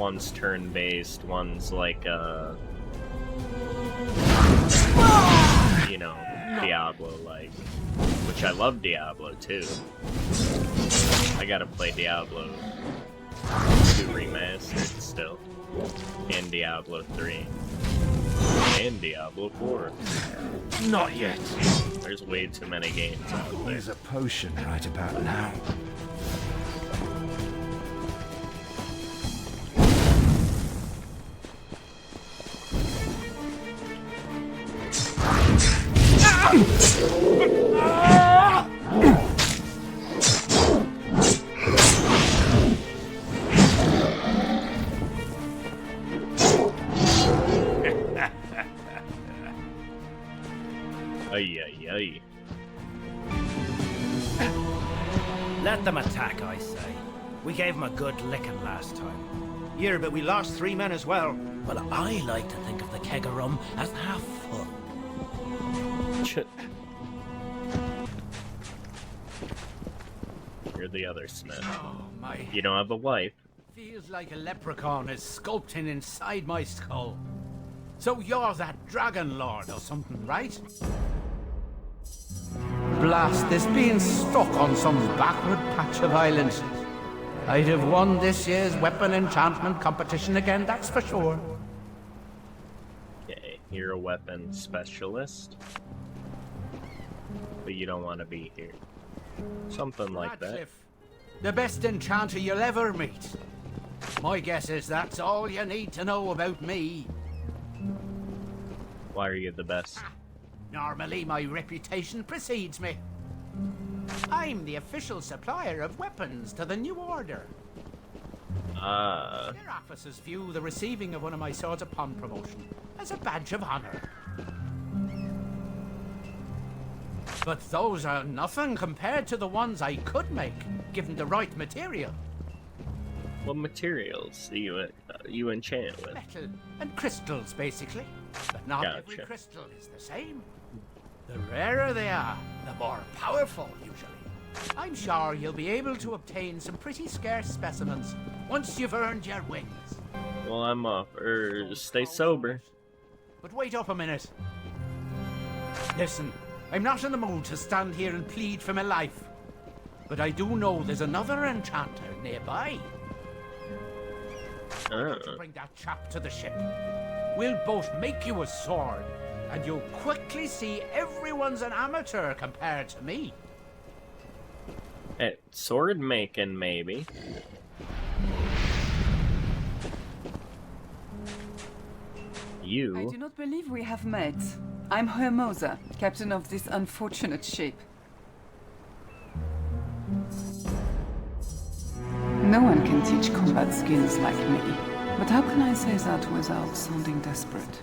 one's turn-based, one's like, you know, Diablo-like. Which I love Diablo, too. I gotta play Diablo 2 Remastered still. And Diablo 3. And Diablo 4. Not yet. There's way too many games out there. There's a potion right about now. Ay, ay, ay. Let them attack, I say. We gave them a good licking last time. Yeah, but we lost 3 men as well. Well, I like to think of the keg of rum as half full. You're the other Smith. Oh, my... You don't have a wife. Feels like a leprechaun is sculpting inside my skull. So you're that dragon lord or something, right? Blast this being stuck on some backward patch of islands. I'd have won this year's weapon enchantment competition again, that's for sure. Okay, you're a weapon specialist. But you don't want to be here. Something like that. The best enchanter you'll ever meet. My guess is that's all you need to know about me. Why are you the best? Normally, my reputation precedes me. I'm the official supplier of weapons to the New Order. Their officers view the receiving of one of my swords upon promotion as a badge of honor. But those are nothing compared to the ones I could make, given the right material. What materials do you enchant with? Metal and crystals, basically. But not every Gotcha. crystal is the same. The rarer they are, the more powerful, usually. I'm sure you'll be able to obtain some pretty scarce specimens once you've earned your wings. Well, I'm off. Stay sober. But wait up a minute. Listen, I'm not in the mood to stand here and plead for my life. But I do know there's another enchanter nearby. To bring that chap to the ship. We'll both make you a sword, and you'll quickly see everyone's an amateur compared to me. At sword making, maybe. You. I do not believe we have met. I'm Hermosa, captain of this unfortunate ship. No one can teach combat skills like me. But how can I say that without sounding desperate?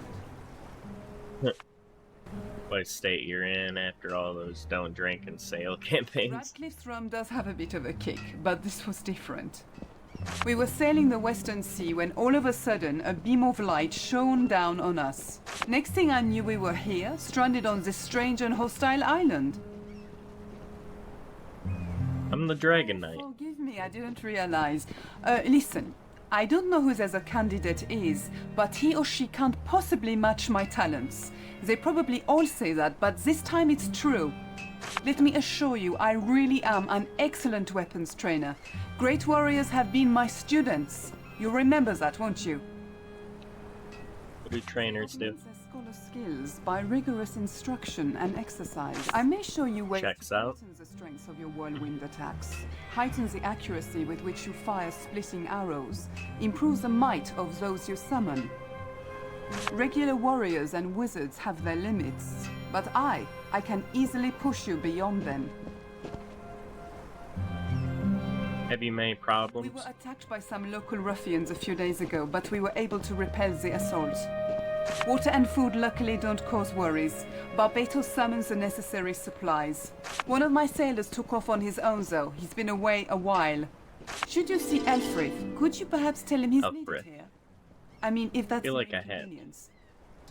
What state you're in after all those don't drink and sail campaigns? Radcliffe's rum does have a bit of a kick, but this was different. We were sailing the Western Sea when all of a sudden a beam of light shone down on us. Next thing I knew, we were here, stranded on this strange and hostile island. I'm the Dragon Knight. Forgive me, I didn't realize. Listen, I don't know who the other candidate is, but he or she can't possibly match my talents. They probably all say that, but this time it's true. Let me assure you, I really am an excellent weapons trainer. Great warriors have been my students. You remember that, won't you? What do trainers do? Their scholar skills by rigorous instruction and exercise. I may show you ways Checks to out. heighten the strength of your whirlwind attacks, heighten the accuracy with which you fire splitting arrows, improve the might of those you summon. Regular warriors and wizards have their limits, but I can easily push you beyond them. Have you many problems? We were attacked by some local ruffians a few days ago, but we were able to repel the assault. Water and food luckily don't cause worries. Barbatos summons the necessary supplies. One of my sailors took off on his own though. He's been away a while. Should you see Elfrith, could you perhaps tell him he's needed here? I mean, if that's feel like an I had. inconvenience.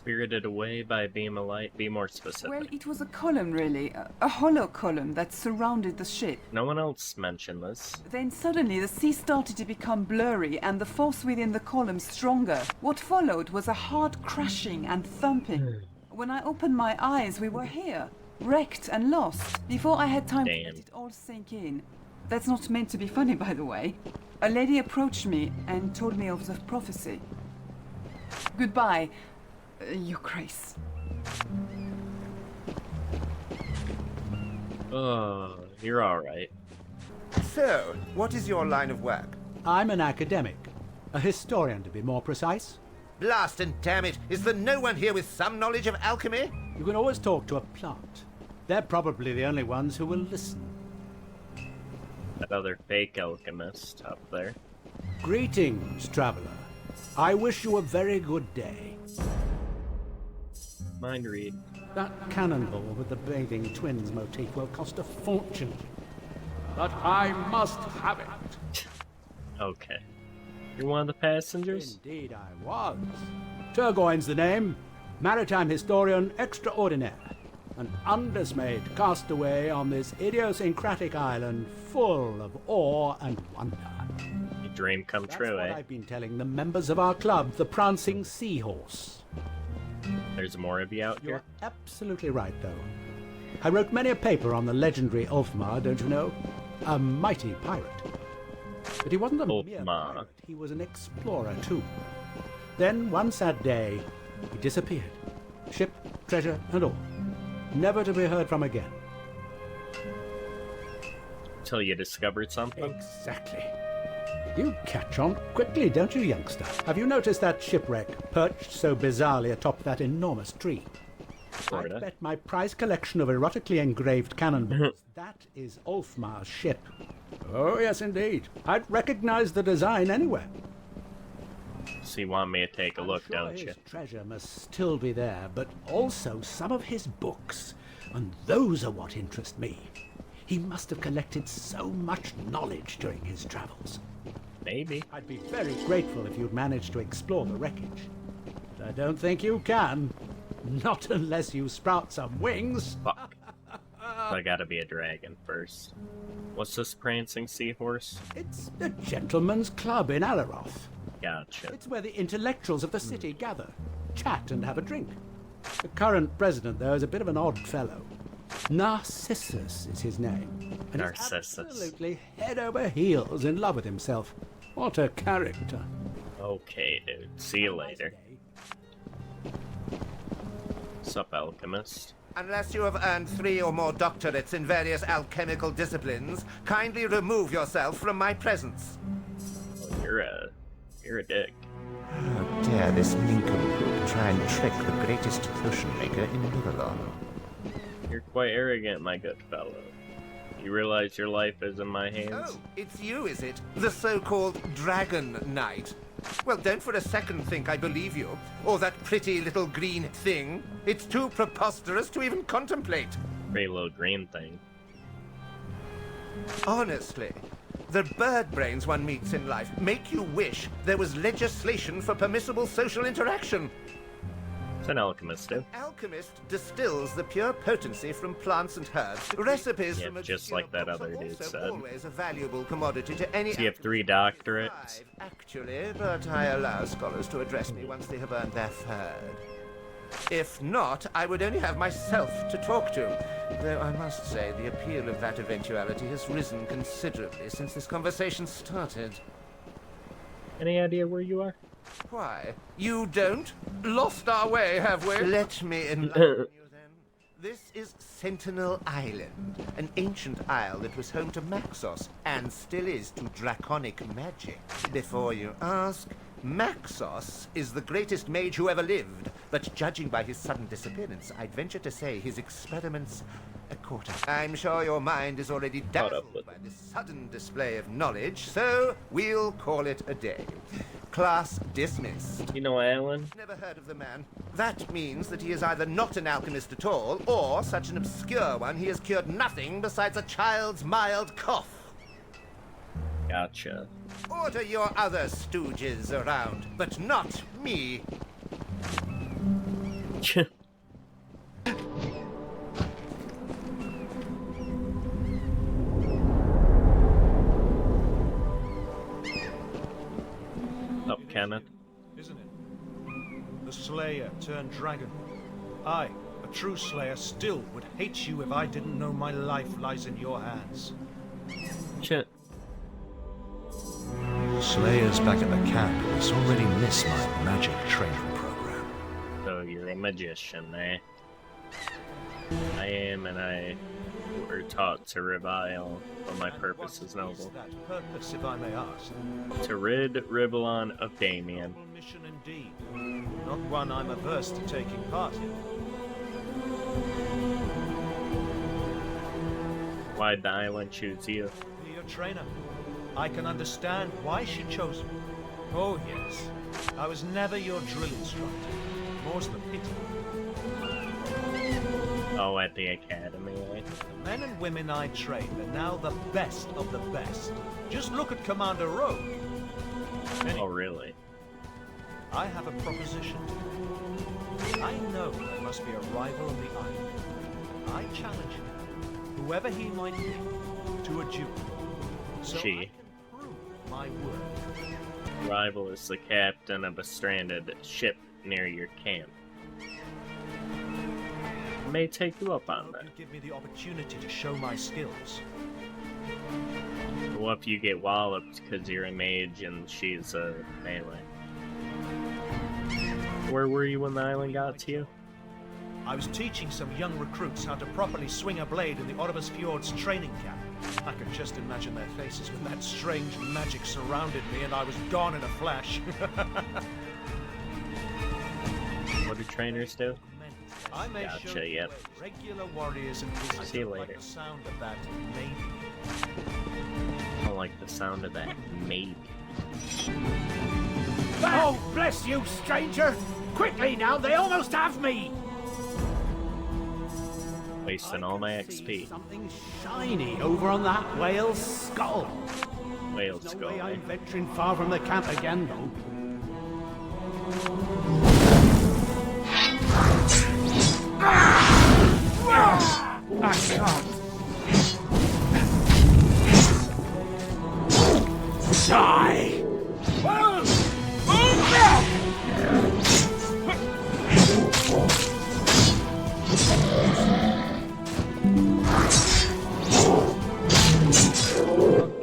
Spirited away by a beam of light. Be more specific. Well, it was a column, really. A hollow column that surrounded the ship. No one else mentioned this. Then suddenly the sea started to become blurry and the force within the column stronger. What followed was a hard crashing and thumping. When I opened my eyes, we were here, wrecked and lost, before I had time to let it all sink in. That's not meant to be funny, by the way. A lady approached me and told me of the prophecy. Goodbye, Your Grace. Oh, you're alright. So, what is your line of work? I'm an academic. A historian, to be more precise. Blast and damn it, is there no one here with some knowledge of alchemy? You can always talk to a plant. They're probably the only ones who will listen. That other fake alchemist up there. Greetings, traveler. I wish you a very good day. Mind read. That cannonball with the bathing twins motif will cost a fortune. But I must have it. Okay. You're one of the passengers? Indeed I was. Turgoyne's the name. Maritime historian extraordinaire. An undismayed castaway on this idiosyncratic island full of awe and wonder. Your dream come That's true, what eh? I've been telling the members of our club, the Prancing Seahorse. There's more of you out You're here? absolutely right, though. I wrote many a paper on the legendary Ulfmar, don't you know? A mighty pirate. But he wasn't a mere Ulfmar. pirate, he was an explorer, too. Then, one sad day, he disappeared. Ship, treasure, and all. Never to be heard from again. Until you discovered something? Exactly. You catch on quickly, don't you, youngster? Have you noticed that shipwreck perched so bizarrely atop that enormous tree? Sorta. I bet my prized collection of erotically engraved cannonballs that is Ulfmar's ship. Oh, yes, indeed. I'd recognize the design anywhere. So you want me to take a look, I'm sure don't you? his treasure must still be there, but also some of his books. And those are what interest me. He must have collected so much knowledge during his travels. Maybe. I'd be very grateful if you'd managed to explore the wreckage. But I don't think you can. Not unless you sprout some wings. Fuck. I gotta be a dragon first. What's this prancing seahorse? It's the gentleman's club in Alaroth. Gotcha. It's where the intellectuals of the city gather, chat and have a drink. The current president, though, is a bit of an odd fellow. Narcissus is his name. And Narcissus. he's absolutely head over heels in love with himself. What a character. Okay, dude. See you later. Sup, Alchemist? Unless you have earned 3 or more doctorates in various alchemical disciplines, kindly remove yourself from my presence. Oh, you're a dick. How dare this nincompoop try and trick the greatest potion maker in Babylon? You're quite arrogant, my good fellow. You realize your life is in my hands? Oh, it's you, is it? The so-called Dragon Knight. Well, don't for a second think I believe you, or that pretty little green thing. It's too preposterous to even contemplate. Pretty little green thing. Honestly, the bird brains one meets in life make you wish there was legislation for permissible social interaction. It's an alchemist, dude. Alchemist distills the pure potency from plants and herbs. Recipes Yeah, from a just particular like that books other are dude also said. always a valuable commodity to any. So you have 3 doctorates? Actually, but I allow scholars to address me once they have earned their 3rd. If not, I would only have myself to talk to. Though I must say, the appeal of that eventuality has risen considerably since this conversation started. Any idea where you are? Why? You don't? Lost our way, have we? Let me enlighten you then. This is Sentinel Island, an ancient isle that was home to Maxos, and still is to draconic magic. Before you ask, Maxos is the greatest mage who ever lived, but judging by his sudden disappearance, I'd venture to say his experiments a quarter. I'm sure your mind is already dazzled by this sudden display of knowledge, so we'll call it a day. Class dismissed. You know Alan? Never heard of the man. That means that he is either not an alchemist at all, or such an obscure one he has cured nothing besides a child's mild cough. Gotcha. Order your other stooges around, but not me. Up, Kenneth. Isn't it? The Slayer turned dragon. I, a true Slayer, still would hate you if I didn't know my life lies in your hands. Shit. Slayer's back at the camp and it's already missed my magic training program. So you're a magician, eh? I am, and I were taught to revile, but my purpose is What noble. that purpose, if I may ask? To rid Ribalon of Damien. Noble mission indeed. Not one I'm averse to taking part in. Why'd the island choose you? Be your trainer. I can understand why she chose me. Oh yes, I was never your drill instructor. More's the pity. Oh, at the academy, eh? The men and women I trained are now the best of the best. Just look at Commander Rogue. Oh, really? I have a proposition. I know there must be a rival on the island. I challenge him, whoever he might be, to a duel. So She. I can prove my worth. Rival is the captain of a stranded ship near your camp. May take you up on that. You give me the opportunity to show my skills. What if you get walloped because you're a mage and she's a melee? Where were you when the island got to you? I was teaching some young recruits how to properly swing a blade in the Oribus Fjord's training camp. I could just imagine their faces when that strange magic surrounded me and I was gone in a flash. What do trainers do? I may Gotcha, show you yep. where regular warriors and visitors See you like later. the sound of that maybe. I don't like the sound of that. Maybe. Oh, bless you, stranger! Quickly now, they almost have me! Wasting all my I can see XP. something shiny over on that whale's skull. Whales No go way away. I'm venturing far from the camp again, though. I can't. Die!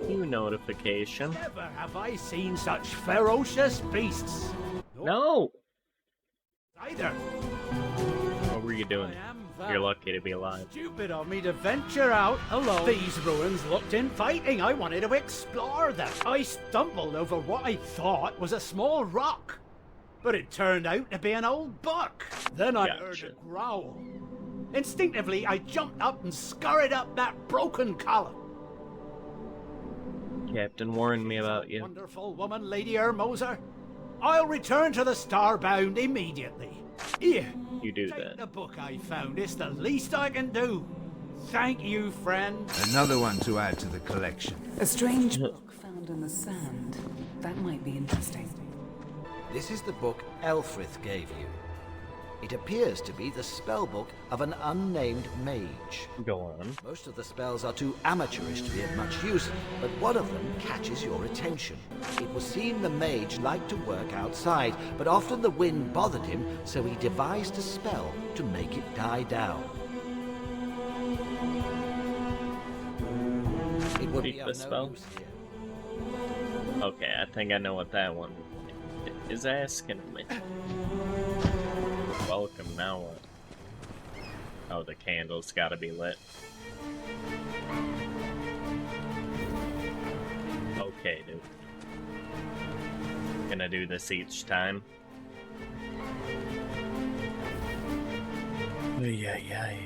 You notification. Never have I seen such ferocious beasts. No! Either. What were you doing? You're lucky to be alive. Stupid of me to venture out alone. These ruins looked inviting. I wanted to explore them. I stumbled over what I thought was a small rock, but it turned out to be an old buck. Then I heard Gotcha. a growl. Instinctively, I jumped up and scurried up that broken column. Captain warned me about you. Wonderful woman, Lady Ermoser. I'll return to the Starbound immediately. Here, You do take that. the book I found. It's the least I can do. Thank you, friend. Another one to add to the collection. A strange book found in the sand. That might be interesting. This is the book Elfrith gave you. It appears to be the spellbook of an unnamed mage. Go on. Most of the spells are too amateurish to be of much use, but one of them catches your attention. It was seen the mage liked to work outside, but often the wind bothered him, so he devised a spell to make it die down. It would be Repeat of the no spell? use here. Okay, I think I know what that one is asking me. Welcome, now what? Oh, the candle's gotta be lit. Okay, dude. Gonna do this each time. Ay.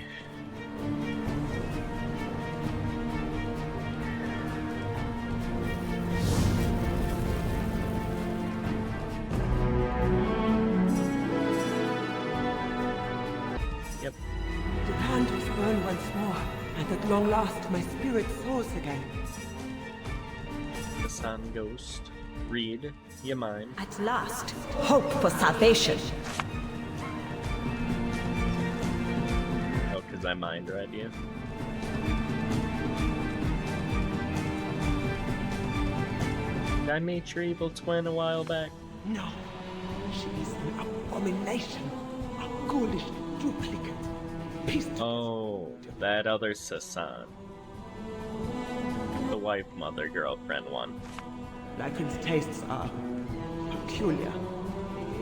Yep. The candles burn once more, and at long last my spirit soars again. The sun ghost. Read your mind. At last, hope for salvation. Because I mind read you. Did I meet your evil twin a while back? No. She is an abomination. A ghoulish duplicate. Pieced Oh, that other Sasan. The wife, mother, girlfriend one. Lycan's tastes are peculiar.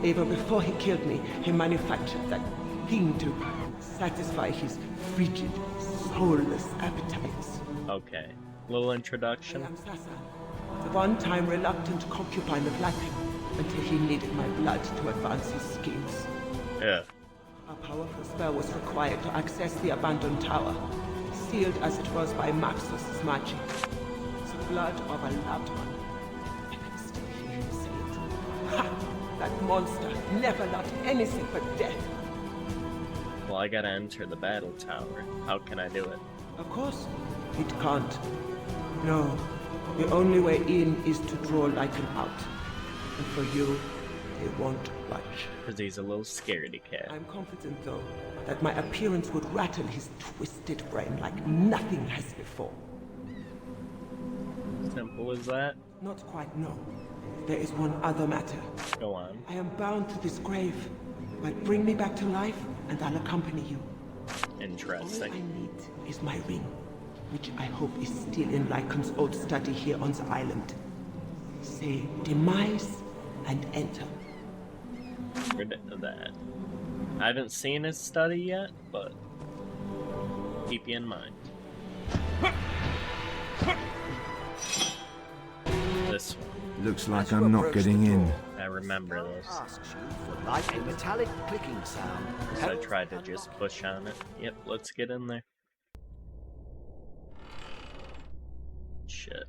Even before he killed me, he manufactured that thing to satisfy his frigid, soulless appetites. Okay. Little I introduction. am Sasan, the one-time reluctant concubine of Lycan, until he needed my blood to advance his schemes. Yeah. A powerful spell was required to access the abandoned tower, sealed as it was by Maxos' magic. The blood of a loved one. I can still hear him say it. Ha! That monster never loved anything but death. Well, I gotta enter the battle tower. How can I do it? Of course, it can't. No, the only way in is to draw Lycan out. And for you, they won't budge. Because he's a little scaredy cat. I'm confident, though, that my appearance would rattle his twisted brain like nothing has before. Simple as that. Not quite, no. There is one other matter. Go on. I am bound to this grave, but bring me back to life, and I'll accompany you. All I Interesting. need is my ring, which I hope is still in Lycan's old study here on the island. Say demise and enter. Rid of that. I haven't seen his study yet, but keep you in mind. This one. Looks like I'm not getting in. I remember this. Asks you for like a metallic clicking sound. So I tried to just push on it. Yep, let's get in there. Shit.